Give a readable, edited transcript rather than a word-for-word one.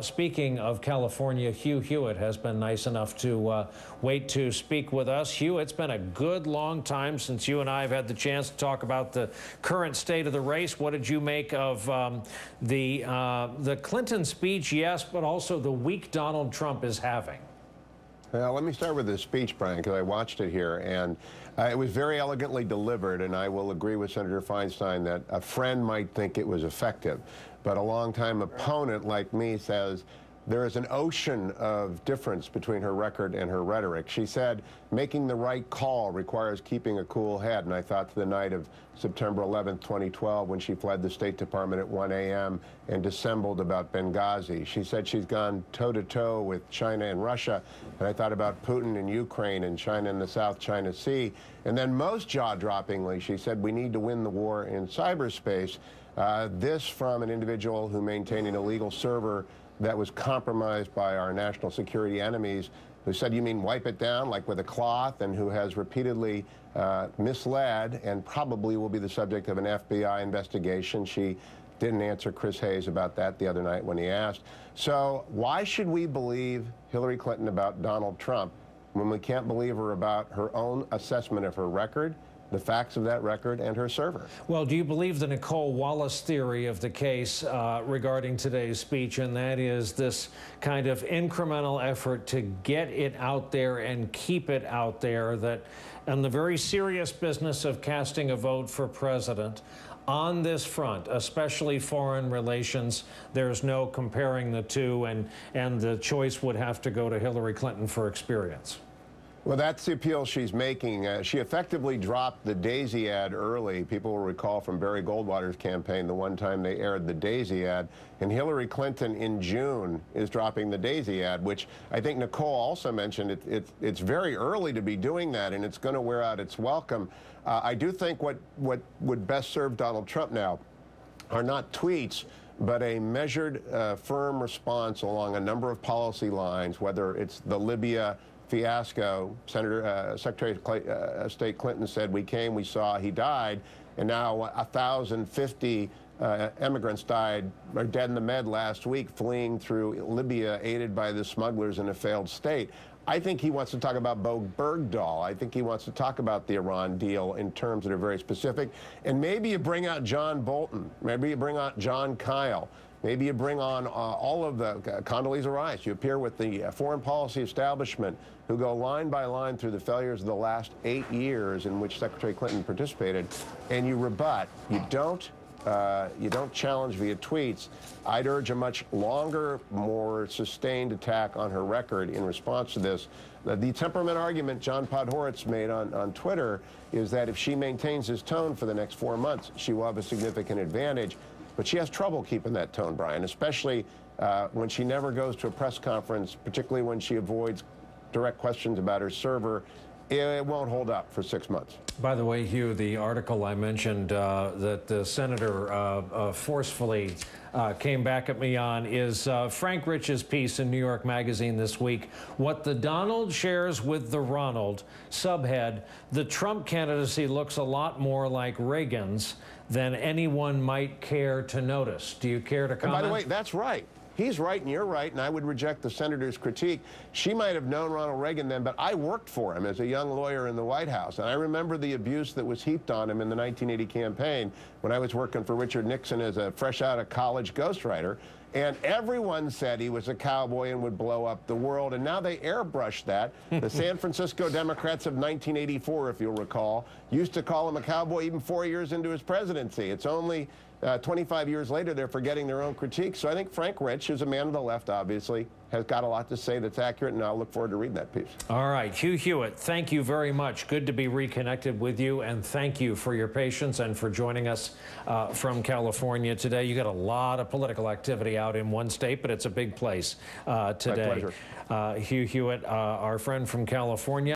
Speaking of California, Hugh Hewitt has been nice enough to wait to speak with us. Hugh, it's been a good long time since you and I have had the chance to talk about the current state of the race. What did you make of the Clinton speech? Yes, but also the week Donald Trump is having. Well, let me start with the speech, Brian, because I watched it here, and it was very elegantly delivered, and I will agree with Senator Feinstein that a friend might think it was effective, but a longtime opponent like me says there is an ocean of difference between her record and her rhetoric. She said making the right call requires keeping a cool head, and I thought to the night of September 11th, 2012, when she fled the State Department at 1 a.m. and dissembled about Benghazi. She said she's gone toe-to-toe with China and Russia, and I thought about Putin in Ukraine and China in the South China Sea. And then most jaw-droppingly, she said we need to win the war in cyberspace. This from an individual who maintained an illegal server that was compromised by our national security enemies, who said, you mean wipe it down like with a cloth, and who has repeatedly misled and probably will be the subject of an FBI investigation. She didn't answer Chris Hayes about that the other night when he asked. So why should we believe Hillary Clinton about Donald Trump when we can't believe her about her own assessment of her record, the facts of that record, and her server? Well, do you believe the Nicole Wallace theory of the case regarding today's speech, and that is this kind of incremental effort to get it out there and keep it out there, that in the very serious business of casting a vote for president, on this front, especially foreign relations, there's no comparing the two, and the choice would have to go to Hillary Clinton for experience? Well, that's the appeal she's making. She effectively dropped the Daisy ad early. People will recall from Barry Goldwater's campaign the one time they aired the Daisy ad. And Hillary Clinton in June is dropping the Daisy ad, which I think Nicole also mentioned. It's very early to be doing that, and it's going to wear out its welcome. I do think what would best serve Donald Trump now are not tweets, but a measured, firm response along a number of policy lines, whether it's the Libya fiasco. Secretary of State Clinton said, we came, we saw, he died, and now 1,050 immigrants died, or dead in the med last week, fleeing through Libya, aided by the smugglers in a failed state. I think he wants to talk about Bo Bergdahl. I think he wants to talk about the Iran deal in terms that are very specific. And maybe you bring out John Bolton. Maybe you bring out John Kyle. Maybe you bring on all of the Condoleezza Rice. You appear with the foreign policy establishment who go line by line through the failures of the last 8 years in which Secretary Clinton participated, and you rebut. You don't challenge via tweets. I'd urge a much longer, more sustained attack on her record in response to this. The temperament argument John Podhoretz made on Twitter is that if she maintains this tone for the next 4 months, she will have a significant advantage. But she has trouble keeping that tone, Brian, especially when she never goes to a press conference, particularly when she avoids direct questions about her server. It won't hold up for 6 months. By the way, Hugh, the article I mentioned that the senator forcefully came back at me on is Frank Rich's piece in New York Magazine this week, What the Donald Shares with the Ronald, subhead, the Trump candidacy looks a lot more like Reagan's than anyone might care to notice. Do you care to comment? And by the way, that's right. He's right and you're right, and I would reject the senator's critique. She might have known Ronald Reagan then, but I worked for him as a young lawyer in the White House, and I remember the abuse that was heaped on him in the 1980 campaign when I was working for Richard Nixon as a fresh-out-of-college ghostwriter. And everyone said he was a cowboy and would blow up the world, and now they airbrushed that. The San Francisco Democrats of 1984, if you'll recall, used to call him a cowboy even 4 years into his presidency. It's only 25 years later they're forgetting their own critiques. So I think Frank Rich, who's a man of the left, obviously, has got a lot to say that's accurate, and I'll look forward to reading that piece. All right, Hugh Hewitt, thank you very much. Good to be reconnected with you, and thank you for your patience and for joining us from California today. You got a lot of political activity out in one state, but it's a big place today. My pleasure. Hugh Hewitt, our friend from California.